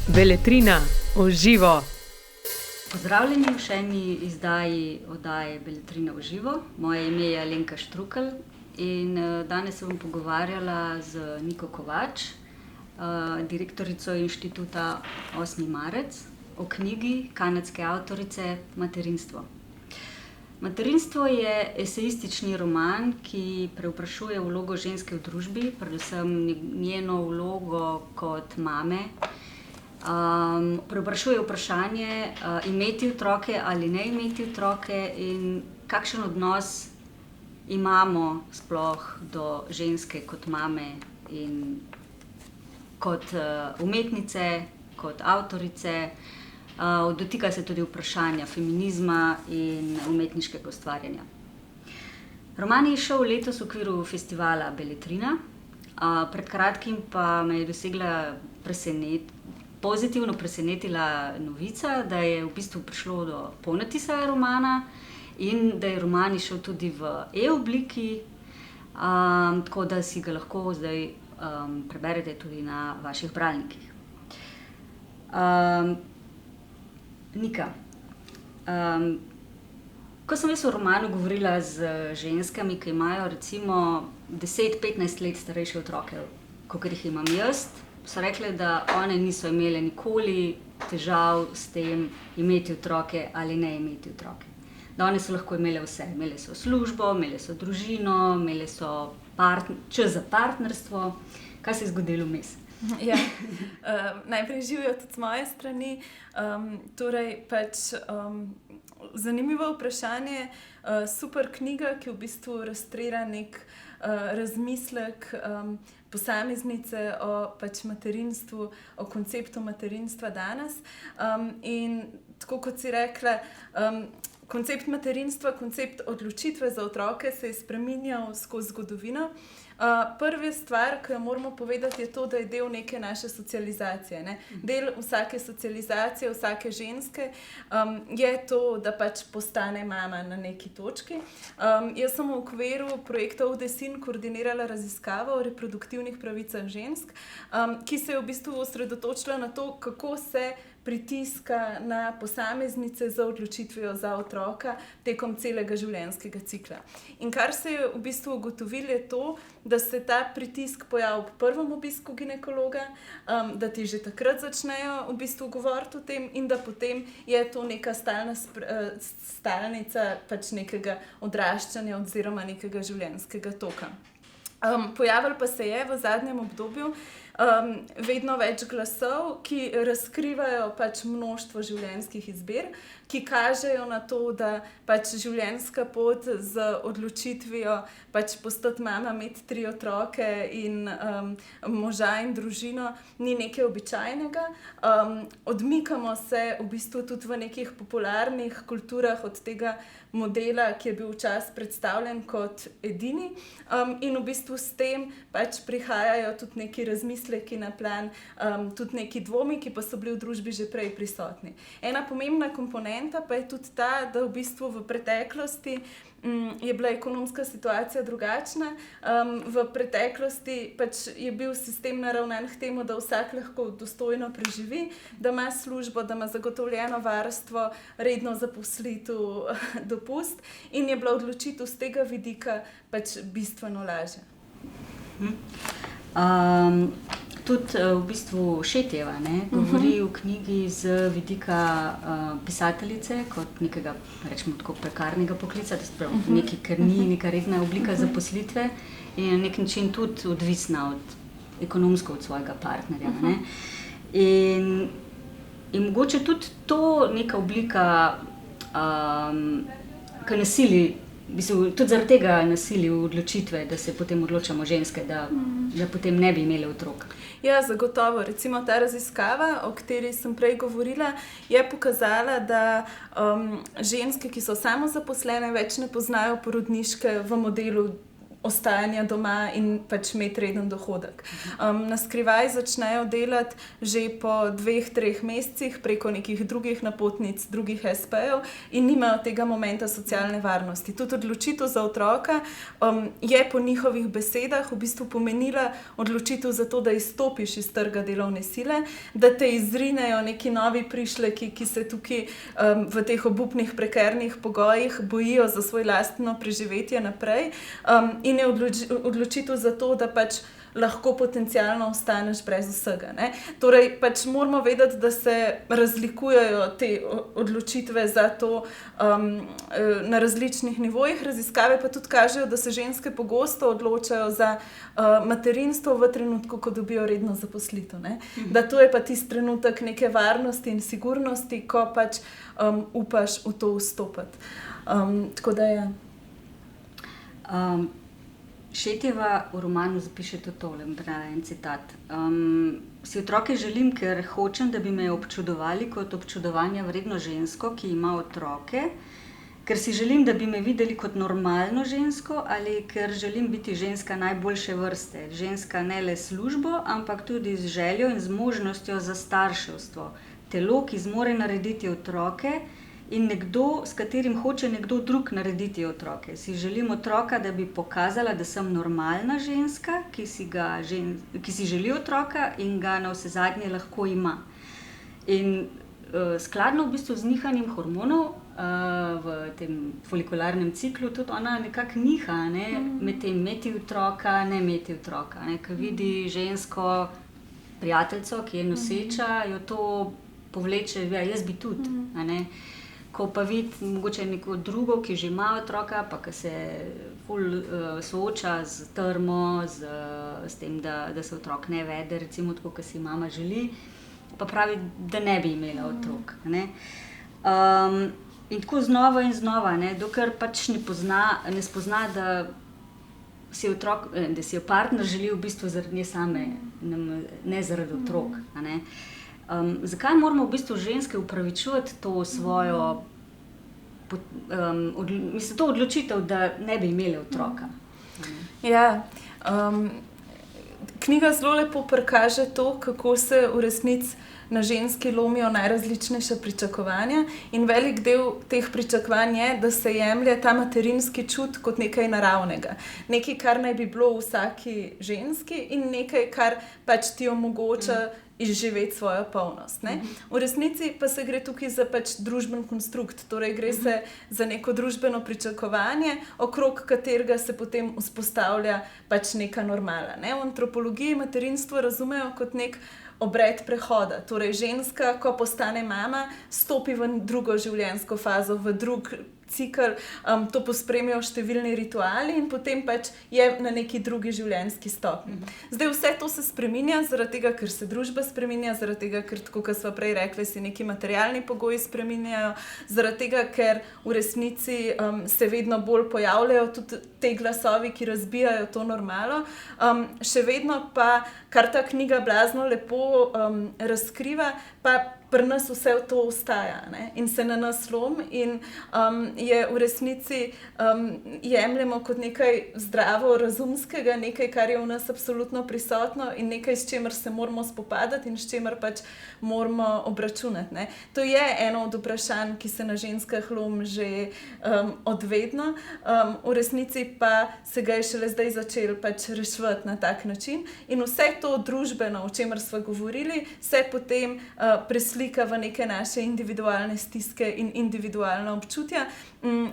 Beletrina v živo. Pozdravljeni v še eni izdaji oddaje Beletrina v živo. Moje ime je Alenka Štrukelj in danes se bom pogovarjala z Niko Kovač, direktorico inštituta 8. marec, o knjigi kanadske avtorice Materinstvo. Materinstvo je esejistični roman, ki prevprašuje vlogo ženske v družbi, predvsem njeno vlogo kot mame. Prevprašuje vprašanje imeti otroke ali ne imeti otroke in kakšen odnos imamo sploh do ženske kot mame in kot umetnice, kot avtorice. Dotika se tudi vprašanja feminizma in umetniškega ustvarjanja. Roman je izšel letos v okviru festivala Beletrina. Pred kratkim pa me je dosegla pozitivno presenetila novica, da je v bistvu prišlo do ponatisa romana in da je roman izšel tudi v e-obliki, tako da si ga lahko zdaj preberete tudi na vaših bralnikih. Nika, ko sem jaz v romanu govorila z ženskami, ki imajo recimo 10-15 let starejše otroke, kakor jih imam jaz, so rekle, da one niso imele nikoli težav s tem imeti otroke ali ne imeti otroke. Da one so lahko imele vse. Imele so službo, imele so družino, imele so čas za partnerstvo. Kaj se je zgodilo vmes? Ja. Najprej živijo tudi z moje strani. Zanimivo vprašanje. Super knjiga, ki v bistvu razstrela nek razmislek posameznice o materinstvu, o konceptu materinstva danes. In tako kot si rekla, koncept materinstva, koncept odločitve za otroke se je spreminjal skozi zgodovino. Prva stvar, ki jo moramo povedati, je to, da je del neke naše socializacije, ne? Del vsake socializacije, vsake ženske je to, da pač postane mama na neki točki. Jaz sem v okviru projekta UDESIN koordinirala raziskavo o reproduktivnih pravicah žensk, ki se je v bistvu osredotočila na to, kako se pritiska na posameznice za odločitvijo za otroka tekom celega življenjskega cikla. In kar se je v bistvu ugotovilo, je to, da se ta pritisk pojavi ob prvem obisku ginekologa, da ti že takrat začnejo v bistvu govoriti o tem in da potem je to neka stalnica pač nekega odraščanja oziroma nekega življenjskega toka. Pojavilo pa se je v zadnjem obdobju vedno več glasov, ki razkrivajo pač množstvo življenjskih izbir, ki kažejo na to, da pač življenjska pot z odločitvijo pač postati mama, imeti 3 otroke in moža in družino ni nekaj običajnega. Odmikamo se v bistvu tudi v nekih popularnih kulturah od tega modela, ki je bil včasih predstavljen kot edini, in v bistvu s tem pač prihajajo tudi neki razmisleki na plan, tudi neki dvomi, ki pa so bili v družbi že prej prisotni. Ena pomembna komponenta pa je tudi ta, da v bistvu v preteklosti je bila ekonomska situacija drugačna. V preteklosti pač je bil sistem naravnan k temu, da vsak lahko dostojno preživi, da ima službo, da ima zagotovljeno varstvo, redno zaposlitev, dopust in je bila odločitev z tega vidika pač bistveno lažja. Tudi v bistvu Šetjeva, ne, govori v knjigi z vidika pisateljice kot nekega, rečemo tako, prekarnega poklica, da sprav nekaj, ker ni neka redna oblika zaposlitve in na nek način tudi odvisna ekonomsko od svojega partnerja, ne. In mogoče tudi to neka oblika, ki nasili, tudi zaradi tega nasili v odločitve, da se potem odločamo ženske, da potem ne bi imeli otrok. Ja, zagotovo. Recimo ta raziskava, o kateri sem prej govorila, je pokazala, da ženske, ki so samozaposlene, več ne poznajo porodniške v modelu ostajanja doma in pač imeti reden dohodek. Na skrivaj začnejo delati že po 2-3 mesecih preko nekih drugih napotnic, drugih SP-jev in nimajo tega momenta socialne varnosti. Tudi odločitev za otroka je po njihovih besedah v bistvu pomenila odločitev za to, da izstopiš iz trga delovne sile, da te izrinejo neki novi prišleki, ki se tukaj v teh obupnih prekernih pogojih bojijo za svoj lastno preživetje naprej in je odločitev za to, da pač lahko potencialno ostaneš brez vsega. Ne? Torej, pač moramo vedeti, da se razlikujejo te odločitve za to na različnih nivojih. Raziskave pa tudi kažejo, da se ženske pogosto odločajo za materinstvo v trenutku, ko dobijo redno zaposlitev. Ne? Da to je pa tisti trenutek neke varnosti in sigurnosti, ko pač upaš v to vstopiti. Tako da je. Šetjeva v romanu zapiše tudi tole, en citat. Si otroke želim, ker hočem, da bi me občudovali kot občudovanja vredno žensko, ki ima otroke, ker si želim, da bi me videli kot normalno žensko ali ker želim biti ženska najboljše vrste. Ženska ne le službo, ampak tudi z željo in z možnostjo za starševstvo. Telo, ki zmore narediti otroke, in nekdo, s katerim hoče nekdo drug narediti otroke. Si želim otroka, da bi pokazala, da sem normalna ženska, ki si želi otroka in ga navsezadnje lahko ima. In skladno v bistvu z nihanjem hormonov v tem folikularnem ciklu tudi ona nekako niha, ne? Med tem imeti otroka, ne imeti otroka. Ko vidi žensko prijateljico, ki je noseča, jo to povleče, jaz bi tudi. Ko pa vidi mogoče neko drugo, ki že ima otroka, pa ki se sooča z trmo, s tem, da se otrok ne vede, recimo tako, kot si mama želi, pa pravi, da ne bi imela otrok. In tako znova in znova, dokler pač ne spozna, da si jo partner želi v bistvu zaradi nje same, ne zaradi otrok. Zakaj moramo v bistvu ženske upravičevati to svojo to odločitev, da ne bi imeli otroka? Ja, knjiga zelo lepo prikaže to, kako se v resnici na ženski lomijo najrazličnejša pričakovanja in velik del teh pričakovanj je, da se jemlje ta materinski čut kot nekaj naravnega. Nekaj, kar naj bi bilo vsaki ženski in nekaj, kar pač ti omogoča izživeti svojo polnost. Ne? V resnici pa se gre tukaj za pač družben konstrukt, torej gre se za neko družbeno pričakovanje, okrog katerega se potem vzpostavlja pač neka normala. Ne? V antropologiji materinstvo razumejo kot nek obred prehoda. Torej ženska, ko postane mama, stopi v drugo življenjsko fazo, v drug cikel, to pospremijo številni rituali in potem pač je na neki drugi življenjski stopnji. Zdaj vse to se spreminja, zaradi tega, ker se družba spreminja, zaradi tega, ker, tako kot smo prej rekli, se neki materialni pogoji spreminjajo, zaradi tega, ker v resnici se vedno bolj pojavljajo tudi te glasovi, ki razbijajo to normalo. Še vedno pa, kar ta knjiga blazno lepo razkriva, pa pri nas vse to ostaja, ne? In se na nas lom in je v resnici jemljemo kot nekaj zdravo, razumskega, nekaj, kar je v nas absolutno prisotno in nekaj, s čimer se moramo spopadati in s čimer pač moramo obračunati. Ne? To je eno od vprašanj, ki se na ženskah lom že odvedno. V resnici pa se ga je šele zdaj začel pač reševati na tak način in vse to družbeno, o čemer smo govorili, se potem preslika v neke naše individualne stiske in individualna občutja.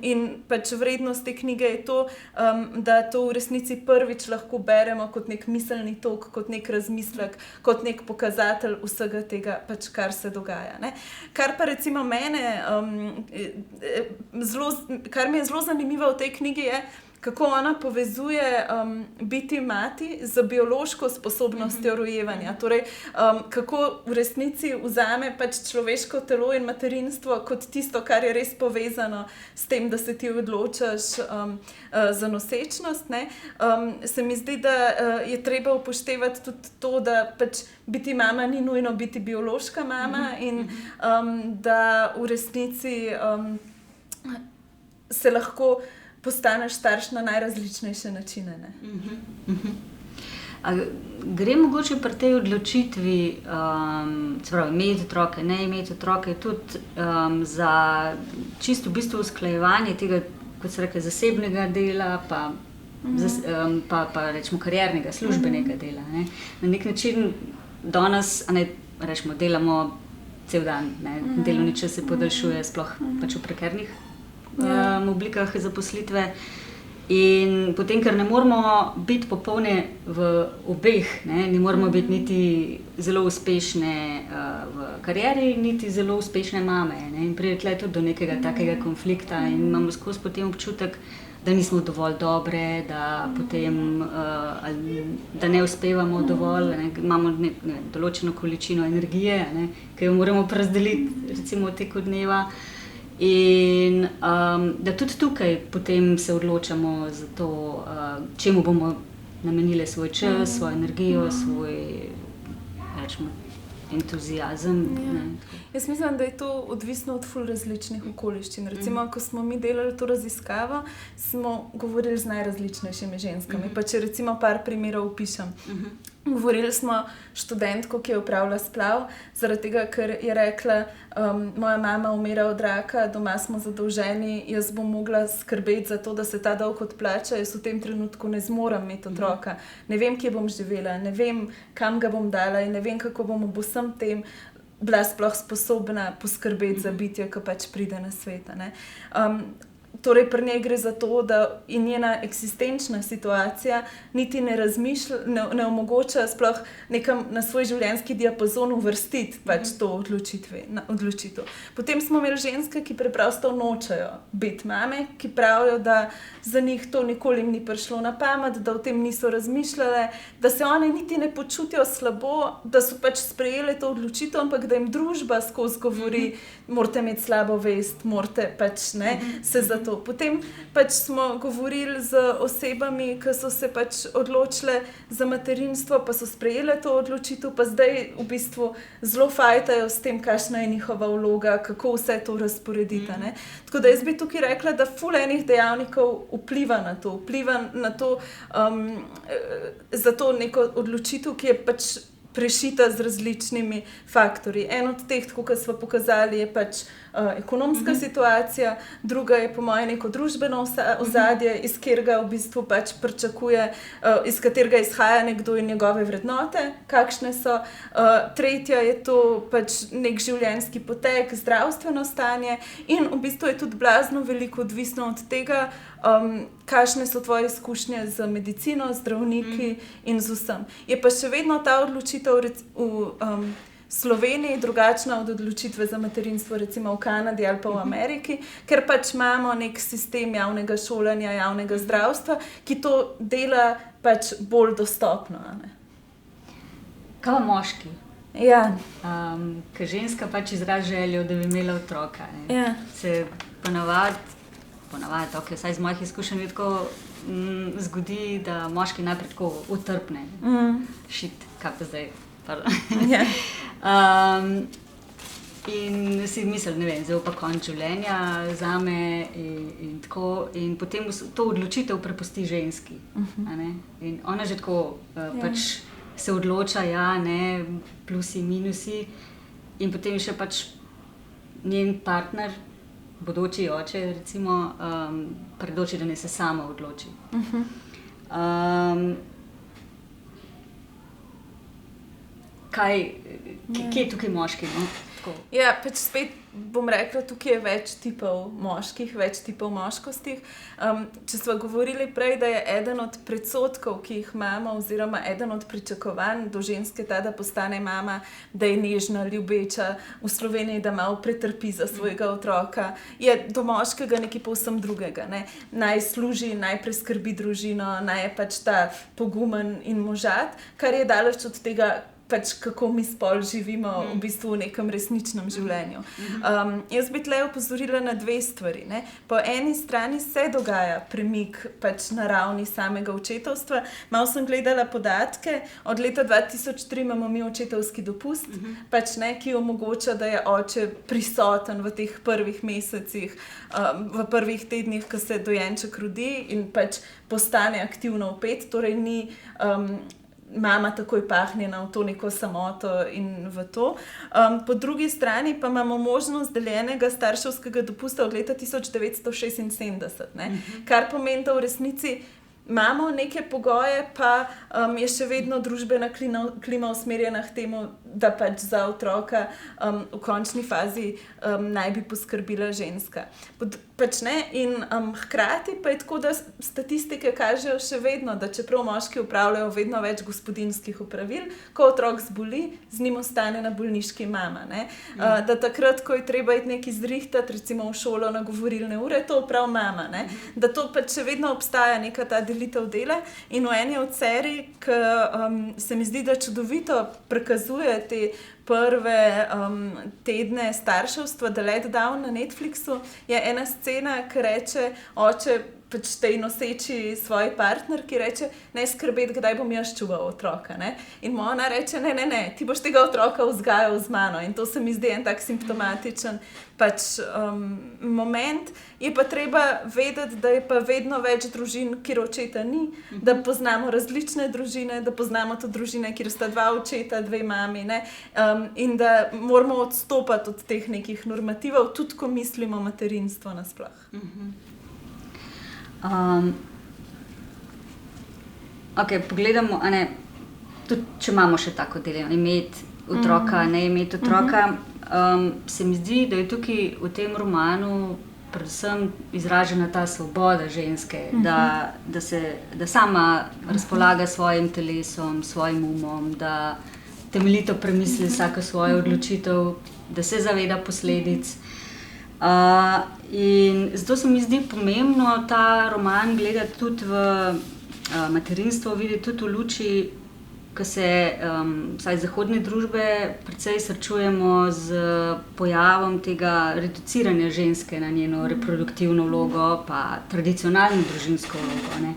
In pač vrednost te knjige je to, da to v resnici prvič lahko beremo kot nek miselni tok, kot nek razmislek, kot nek pokazatelj vsega tega, pač, kar se dogaja. Ne? Kar pa recimo kar mi je zelo zanimivo v tej knjigi je, kako ona povezuje biti mati z biološko sposobnostjo rojevanja. Torej, kako v resnici vzame pač človeško telo in materinstvo kot tisto, kar je res povezano s tem, da se ti odločaš za nosečnost. Ne? Se mi zdi, da je treba upoštevati tudi to, da pač biti mama ni nujno biti biološka mama in da v resnici se lahko postaneš starš na najrazličnejše načine. Ne? Gre mogoče pri tej odločitvi, imeti otroke, ne imeti otroke, tudi za čisto v bistvu usklajevanje tega, kot se reče, zasebnega dela, pa rečemo kariernega, službenega dela. Ne. Na nek način danes, rečemo, delamo cel dan, ne. Delovni čas se podaljšuje, sploh pač v prekernih oblikah zaposlitve. In potem, ker ne moramo biti popolne v obeh, ne moramo biti niti zelo uspešne v karieri, niti zelo uspešne mame. Ne? In pride tle tudi do nekega takega konflikta in imamo skozi potem občutek, da nismo dovolj dobre, da potem da ne uspevamo dovolj, ne? Imamo določeno količino energije, ne? Ki jo moramo porazdeliti recimo tekom dneva. In da tudi tukaj potem se odločamo za to, čemu bomo namenili svoj čas, svojo energijo, svoj, rečemo, entuziazem. Jaz mislim, da je to odvisno od ful različnih okoliščin. Recimo, ko smo mi delali to raziskavo, smo govorili z najrazličnejšimi ženskami. Pa če recimo par primerov opišem. Govorili smo študentko, ki je opravila splav, zaradi tega, ker je rekla, moja mama umira od raka, doma smo zadolženi, jaz bom mogla skrbeti za to, da se ta dolg odplača, jaz v tem trenutku ne zmorem imeti otroka. Ne vem, kje bom živela, ne vem, kam ga bom dala in ne vem, kako bom ob vsem tem bila sploh sposobna poskrbeti za bitje, ki pač pride na svet. Torej, pri njej gre za to, da je njena eksistenčna situacija niti ne razmišlja, ne omogoča sploh nekam na svoj življenjski diapazon uvrstiti pač to odločitev. Potem smo imeli ženske, ki preprosto nočejo biti mame, ki pravijo, da za njih to nikoli ni prišlo na pamet, da o tem niso razmišljale, da se one niti ne počutijo slabo, da so pač sprejele to odločitev, ampak da jim družba skozi govori, morate imeti slabo vest, morate pač se za to. Potem pač smo govorili z osebami, ki so se pač odločile za materinstvo, pa so sprejele to odločitev, pa zdaj v bistvu zelo fajtajo s tem, kakšna je njihova vloga, kako vse to razporediti. Tako da jaz bi tukaj rekla, da ful enih dejavnikov vpliva na to, za to neko odločitev, ki je pač prešita z različnimi faktorji. En od teh, tako kot smo pokazali, je pač ekonomska situacija, druga je po mojem neko družbeno ozadje, iz katerega v bistvu pač pričakuje, iz katerega izhaja nekdo in njegove vrednote, kakšne so. Tretja je to pač nek življenjski potek, zdravstveno stanje in v bistvu je tudi blazno veliko odvisno od tega, kakšne so tvoje izkušnje z medicino, zdravniki in z vsem. Je pa še vedno ta odločitev v Sloveniji drugačna od odločitve za materinstvo recimo v Kanadi ali pa v Ameriki, ker pač imamo nek sistem javnega šolanja, javnega zdravstva, ki to dela pač bolj dostopno. Kaj moški? Ja. Ker ženska pač izrazi željo, da bi imela otroka. Ja. Se ponavadi, vsaj z mojih izkušenj je tako zgodi, da moški najprej tako utrpne. Shit, kaj pa zdaj? Ja. In si misli, ne vem, zdaj pa konec življenja zame in tako. In potem to odločitev prepusti ženski. In ona že tako pač se odloča, plusi, minusi. In potem še pač njen partner, bodoči oče, recimo, predoči, da ne se sama odloči. Kje je tukaj moški? Ja, pač spet bom rekla, tukaj je več tipov moških, več tipov moškosti. Če smo govorili prej, da je eden od predsodkov, ki jih imamo, oziroma eden od pričakovanj do ženske ta, da postane mama, da je nežna, ljubeča, v Sloveniji, da malo pretrpi za svojega otroka, je do moškega nekaj povsem drugega. Naj služi, naj preskrbi družino, naj je pač ta pogumen in možat, kar je daleč od tega, pač kako mi spol živimo v bistvu v nekem resničnem življenju. Jaz bi tle opozorila na dve stvari. Ne? Po eni strani se dogaja premik pač na ravni samega očetovstva. Malo sem gledala podatke, od leta 2003 imamo mi očetovski dopust, pač, ne, ki omogoča, da je oče prisoten v teh prvih mesecih, v prvih tednih, ko se dojenček rodi in pač postane aktivno vpet, torej ni mama takoj pahnjena v to neko samoto in v to. Po drugi strani pa imamo možnost deljenega starševskega dopusta od leta 1976, ne? Kar pomeni, da v resnici imamo neke pogoje, pa je še vedno družbena klima usmerjena k temu, da pač za otroka v končni fazi naj bi poskrbila ženska. Pač ne? In hkrati pa je tako, da statistike kažejo še vedno, da čeprav moški opravljajo vedno več gospodinjskih opravil, ko otrok zboli, z njim ostane na bolniški mama. Ne? Da takrat, ko je treba iti nekaj zrihtati, recimo v šolo na govorilne ure, to opravi mama. Ne? Da to pač še vedno obstaja neka ta delitev dela in v eni od serij, ki se mi zdi, da čudovito prikazuje te prve tedne starševstva, The Letdown na Netflixu, je ena scena, ki reče oče pač tej noseči svoji partner, ki reče, ne skrbeti, kdaj bom jaz čuval otroka. Ne? In mu ona reče, ne, ti boš tega otroka vzgajal z mano. In to se mi zdi en tak simptomatičen pač moment. Je pa treba vedeti, da je pa vedno več družin, kjer očeta ni, da poznamo različne družine, da poznamo tudi družine, kjer sta dva očeta, dve mami, ne? In da moramo odstopati od teh nekih normativov, tudi ko mislimo materinstvo nasploh. Pogledamo, tudi če imamo še tako deleno, imeti otroka, ne imeti otroka, se mi zdi, da je tukaj v tem romanu predvsem izražena ta svoboda ženske, da sama razpolaga svojim telesom, svojim umom, da temeljito premisli vsako svojo odločitev, da se zaveda posledic. In zato se mi zdi pomembno ta roman gledati tudi v materinstvo, videti tudi v luči, ko se vsaj zahodne družbe precej srečujemo z pojavom tega reduciranja ženske na njeno reproduktivno vlogo, pa tradicionalno družinsko vlogo. Ne?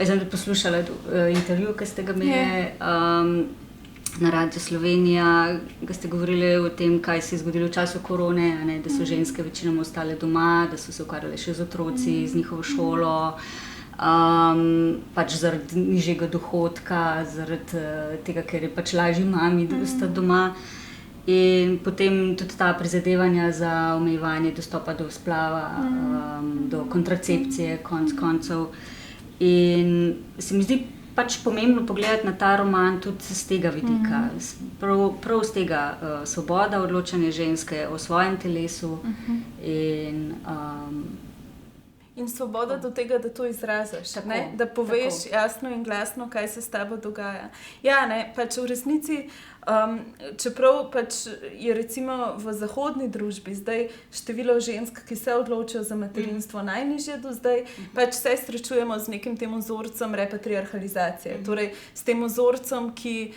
Jaz sem tudi poslušala intervju, ki ste ga imeli na Radio Slovenija, ki ste govorili o tem, kaj se je zgodilo v času korone, ne? Da so ženske večinoma ostale doma, da so se ukvarjale še z otroci, z njihovo šolo, pač zaradi nižjega dohodka, zaradi tega, ker je pač lažje mami ostati doma. In potem tudi ta prizadevanja za omejevanje dostopa do splava, do kontracepcije, koncev. In se mi zdi pač pomembno pogledati na ta roman tudi z tega vidika. Prav z tega svoboda odločanja ženske o svojem telesu in svoboda do tega, da to izraziš, da poveš jasno in glasno, kaj se s tabo dogaja. Ja, ne, pač v resnici, čeprav pač je recimo v zahodni družbi zdaj število žensk, ki se odločijo za materinstvo najnižje do zdaj, pač se srečujemo z nekim tem vzorcem repatriarhalizacije. Torej, s tem vzorcem, ki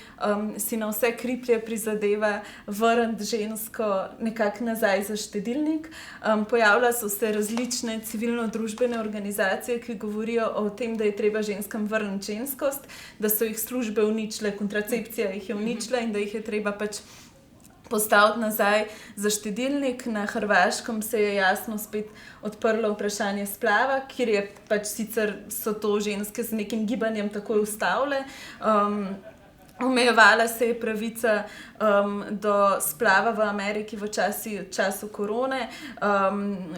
si na vse kriplje prizadeva vrniti žensko nekako nazaj za štedilnik. Pojavlja so se različne civilno-družbene organizacije, ki govorijo o tem, da je treba ženskam vrniti ženskost, da so jih službe uničile, kontracepcija jih je uničila in da jih je treba pač postaviti nazaj za štedilnik. Na Hrvaškem se je jasno spet odprlo vprašanje splava, kjer je pač sicer so to ženske z nekim gibanjem takoj ustavile. Omejevala se je pravica do splava v Ameriki v času korone,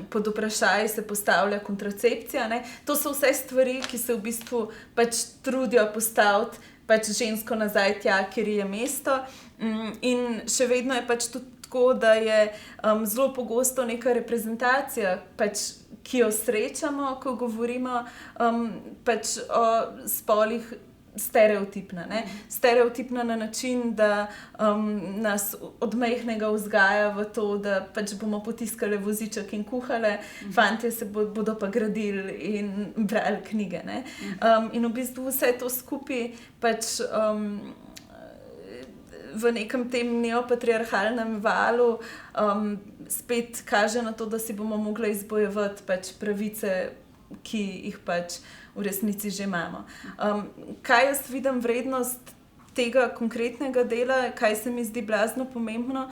pod vprašaj se postavlja kontracepcija. Ne? To so vse stvari, ki se v bistvu pač trudijo postaviti pač žensko nazaj tja, kjer je mesto. In še vedno je pač tudi tako, da je zelo pogosto neka reprezentacija, pač, ki jo srečamo, ko govorimo pač o spolih, stereotipna. Ne? Stereotipna na način, da nas od majhnega vzgaja v to, da pač bomo potiskali voziček in kuhale, fantje se bodo pa gradili in brali knjige. Ne? In v bistvu vse to skupaj pač v nekem tem neopatriarhalnem valu spet kaže na to, da si bomo mogli izbojevati pač pravice, ki jih pač v resnici že imamo. Kaj jaz vidim vrednost tega konkretnega dela, kaj se mi zdi blazno pomembno,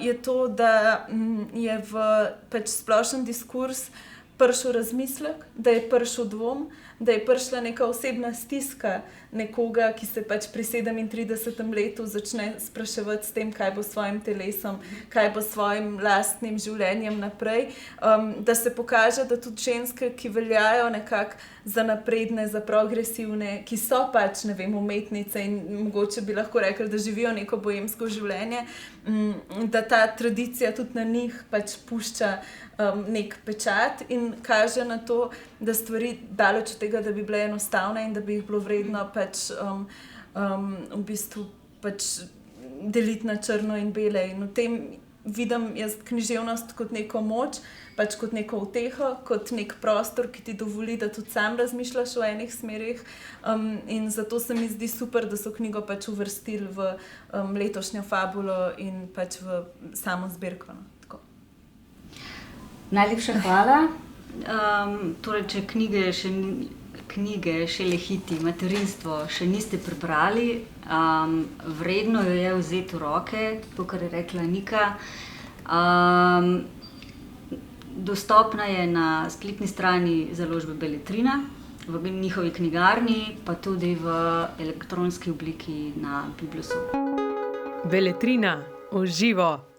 je to, da je v pač splošen diskurs prišel razmislek, da je prišel dvom, da je prišla neka osebna stiska nekoga, ki se pač pri 37. letu začne spraševati s tem, kaj bo s svojim telesom, kaj bo s svojim lastnim življenjem naprej. Da se pokaže, da tudi ženske, ki veljajo nekako za napredne, za progresivne, ki so pač, ne vem, umetnice in mogoče bi lahko rekli, da živijo neko bohemsko življenje, da ta tradicija tudi na njih pač pušča nek pečat in kaže na to, da stvari daleč od tega, da bi bile enostavne in da bi jih bilo vredno pač v bistvu pač deliti na črno in bele. In v tem vidim jaz književnost kot neko moč, pač kot neko uteho, kot nek prostor, ki ti dovoli, da tudi sam razmišljaš o enih smerih. In zato se mi zdi super, da so knjigo pač uvrstili v letošnjo fabulo in pač v samo zbirko. Najlepša hvala. Torej, če knjige Šele hiti, materinstvo še niste prebrali, vredno jo je vzeti v roke, to, kar je rekla Nika. Dostopna je na spletni strani založbe Beletrina, v njihovi knjigarni, pa tudi v elektronski obliki na Biblosu. Beletrina, v živo.